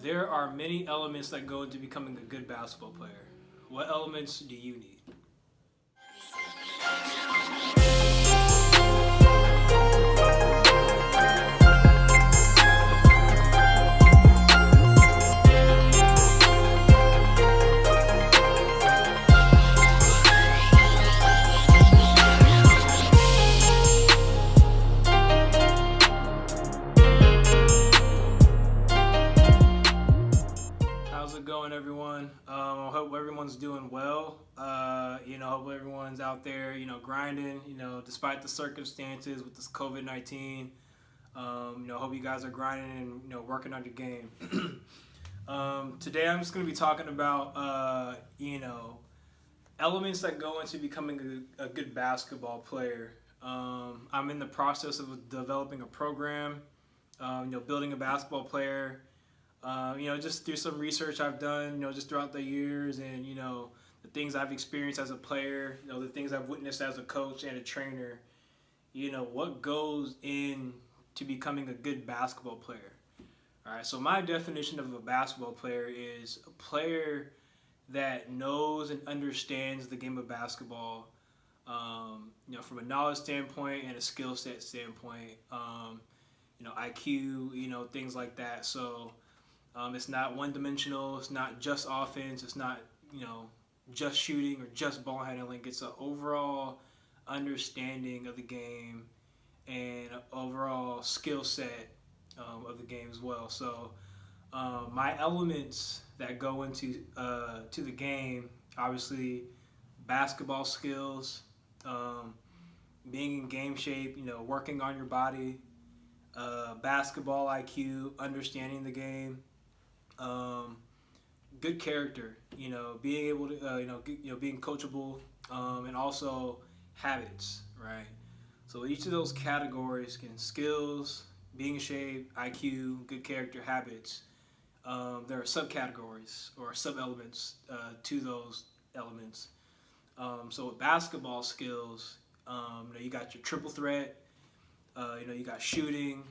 There are many elements that go into becoming a good basketball player. What elements do you need? How's it going, everyone? I hope everyone's doing well. Hope everyone's out there, grinding, despite the circumstances with this COVID-19. Hope you guys are grinding and, working on your game. Today I'm just going to be talking about, elements that go into becoming a good basketball player. I'm in the process of developing a program, building a basketball player. Just through some research I've done, just throughout the years, and the things I've experienced as a player, the things I've witnessed as a coach and a trainer. What goes in to becoming a good basketball player. All right, so my definition of a basketball player is a player that knows and understands the game of basketball, from a knowledge standpoint and a skill set standpoint, IQ, things like that. So it's not one-dimensional. It's not just offense. It's not, just shooting or just ball handling. It's an overall understanding of the game and an overall skill set of the game as well. So my elements that go into to the game, obviously, basketball skills, being in game shape, working on your body, basketball IQ, understanding the game. Good character, being able to, being coachable, and also habits, right? So each of those categories skills, being in shape, IQ, good character, habits. There are subcategories or sub-elements to those elements. So with basketball skills, you got your triple threat. You got shooting,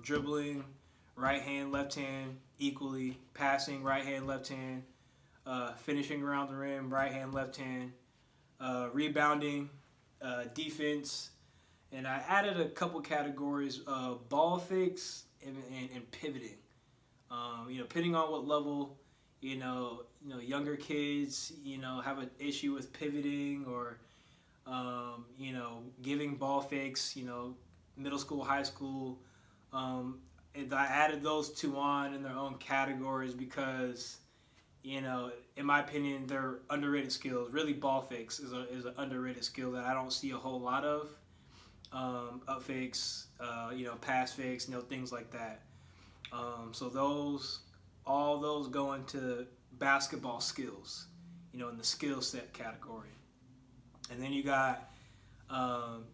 dribbling, right hand, left hand, equally, passing, right hand, left hand, finishing around the rim, right hand, left hand, rebounding, defense, and I added a couple categories: ball fakes and pivoting. Depending on what level, younger kids, have an issue with pivoting or, giving ball fakes, middle school, high school. And I added those two on in their own categories because, in my opinion, they're underrated skills. Really, ball fakes is an underrated skill that I don't see a whole lot of. Up fakes, pass fakes, things like that. So all those go into basketball skills, in the skill set category. And then you got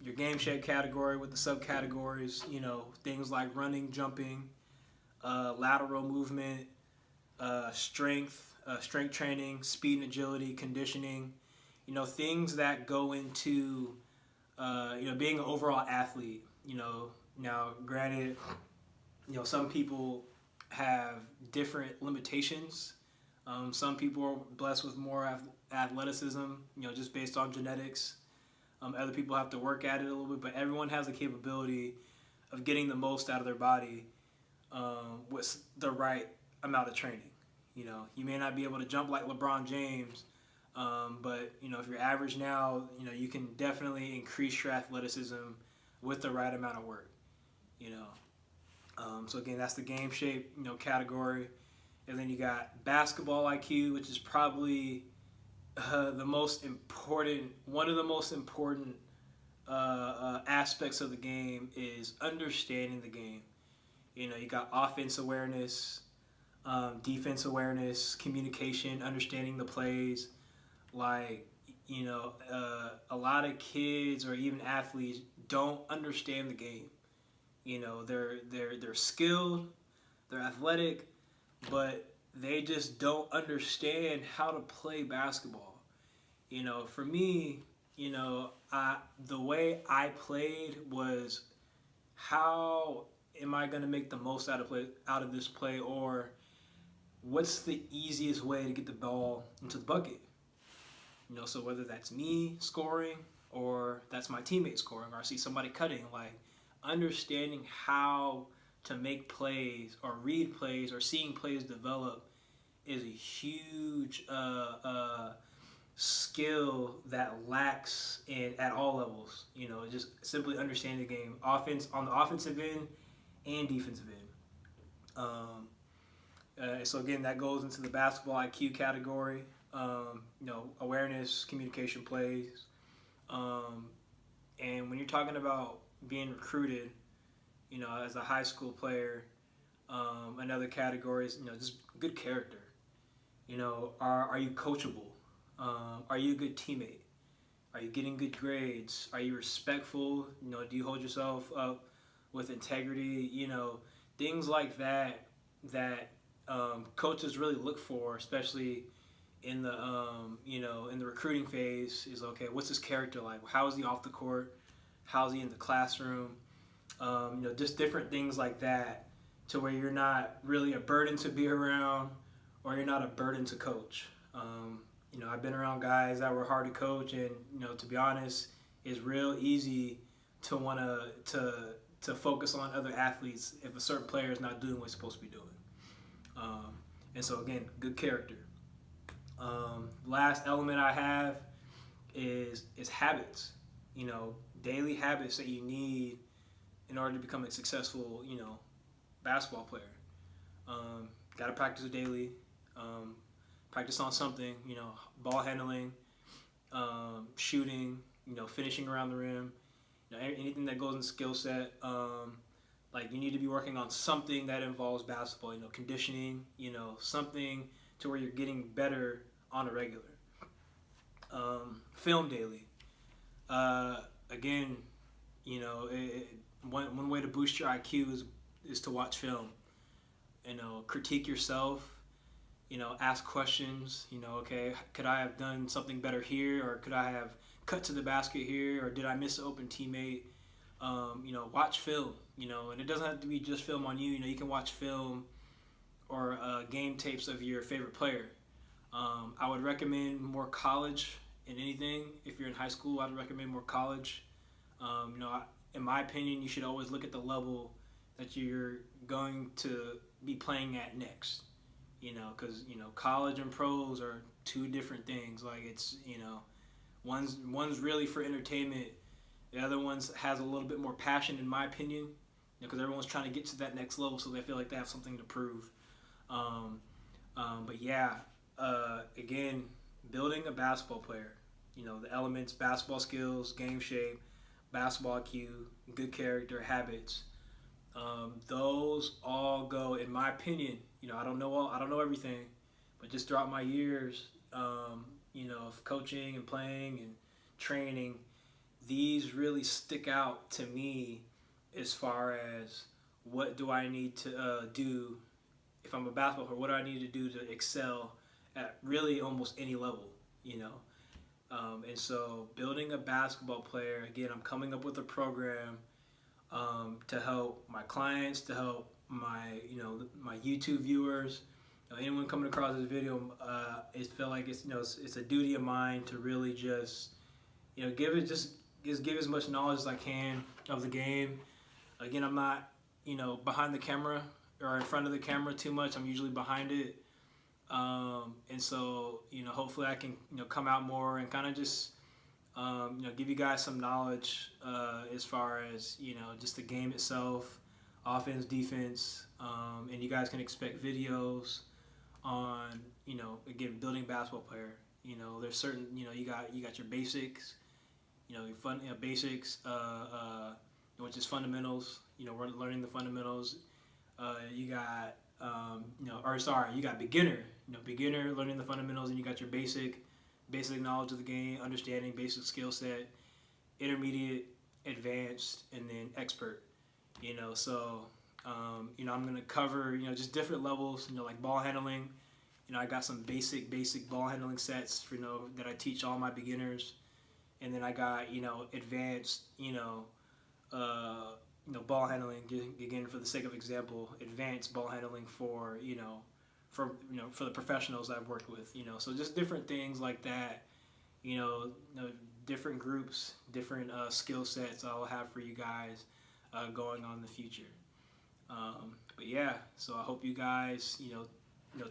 your game shape category with the subcategories, things like running, jumping, lateral movement, strength training, speed and agility, conditioning, things that go into, being an overall athlete. Now granted, some people have different limitations. Some people are blessed with more athleticism, just based on genetics. Other people have to work at it a little bit, but everyone has the capability of getting the most out of their body with the right amount of training. You may not be able to jump like LeBron James, but if you're average now, you can definitely increase your athleticism with the right amount of work. So again, that's the game shape category, and then you got basketball IQ, which is probably one of the most important aspects of the game is understanding the game. You got offense awareness, defense awareness, communication, understanding the plays. Like, a lot of kids or even athletes don't understand the game. They're skilled, they're athletic, but they just don't understand how to play basketball. For me, the way I played was, how am I going to make the most out of this play, or what's the easiest way to get the ball into the bucket? So whether that's me scoring or that's my teammate scoring, or I see somebody cutting, like understanding how to make plays or read plays or seeing plays develop is a huge skill that lacks at all levels. Just simply understanding the game, offense on the offensive end and defensive end. So again, that goes into the basketball IQ category. Awareness, communication plays, and when you're talking about being recruited, as a high school player, another category is just good character. Are you coachable? Are you a good teammate? Are you getting good grades? Are you respectful? Do you hold yourself up with integrity? Things like that coaches really look for, especially in the in the recruiting phase. Is okay. What's his character like? How is he off the court? How's he in the classroom? Just different things like that, to where you're not really a burden to be around, or you're not a burden to coach. I've been around guys that were hard to coach, and to be honest, it's real easy to want to focus on other athletes if a certain player is not doing what he's supposed to be doing. And so again, good character. Last element I have is habits. Daily habits that you need in order to become a successful basketball player. Got to practice daily. Practice on something. Ball handling, shooting. Finishing around the rim. Anything that goes in the skill set. Like you need to be working on something that involves basketball. Conditioning. Something to where you're getting better on a regular. Film daily. Again, one way to boost your IQ is to watch film. Critique yourself. Ask questions. Okay, could I have done something better here, or could I have cut to the basket here, or did I miss an open teammate? Watch film. And it doesn't have to be just film on you. You can watch film or game tapes of your favorite player. I would recommend more college in anything. If you're in high school, I'd recommend more college. In my opinion, you should always look at the level that you're going to be playing at next. Because college and pros are two different things. Like it's one's really for entertainment. The other one's has a little bit more passion, in my opinion, because everyone's trying to get to that next level, so they feel like they have something to prove. But yeah, again, building a basketball player. The elements: basketball skills, game shape, basketball IQ, good character, habits. Those all go, in my opinion. I don't know everything, but just throughout my years, of coaching and playing and training, these really stick out to me as far as what do I need to do if I'm a basketball player. What do I need to do to excel at really almost any level? And so building a basketball player, again, I'm coming up with a program to help my clients, to help my my YouTube viewers, anyone coming across this video. I feel like it's a duty of mine to really just give as much knowledge as I can of the game. Again, I'm not behind the camera or in front of the camera too much. I'm usually behind it, and so hopefully I can come out more and kind of just give you guys some knowledge as far as just the game itself, offense, defense, and you guys can expect videos on again, building a basketball player. There's certain you got your basics, your basics, which is fundamentals. We're learning the fundamentals. You got you got beginner. Beginner, learning the fundamentals, and you got your basic knowledge of the game, understanding, basic skill set, intermediate, advanced, and then expert. So I'm gonna cover just different levels. Like ball handling. I got some basic ball handling sets for that I teach all my beginners, and then I got advanced ball handling, again, for the sake of example, advanced ball handling for for for the professionals I've worked with. So just different things like that. Different groups, different skill sets I'll have for you guys going on in the future. But yeah, so I hope you guys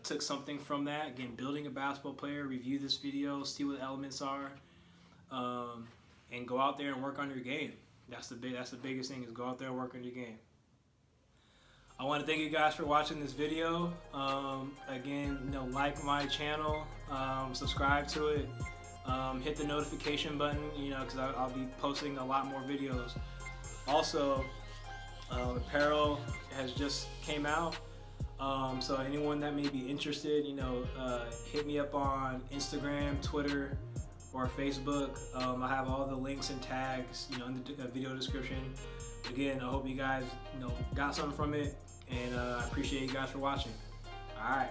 took something from that. Again, building a basketball player. Review this video, see what the elements are, and go out there and work on your game. That's the biggest thing, is go out there and work on your game. I want to thank you guys for watching this video. Again, like my channel, subscribe to it, hit the notification button, because I'll be posting a lot more videos. Also, apparel has just came out. So anyone that may be interested, hit me up on Instagram, Twitter, or Facebook. I have all the links and tags, in the video description. Again, I hope you guys, got something from it, and I appreciate you guys for watching. All right.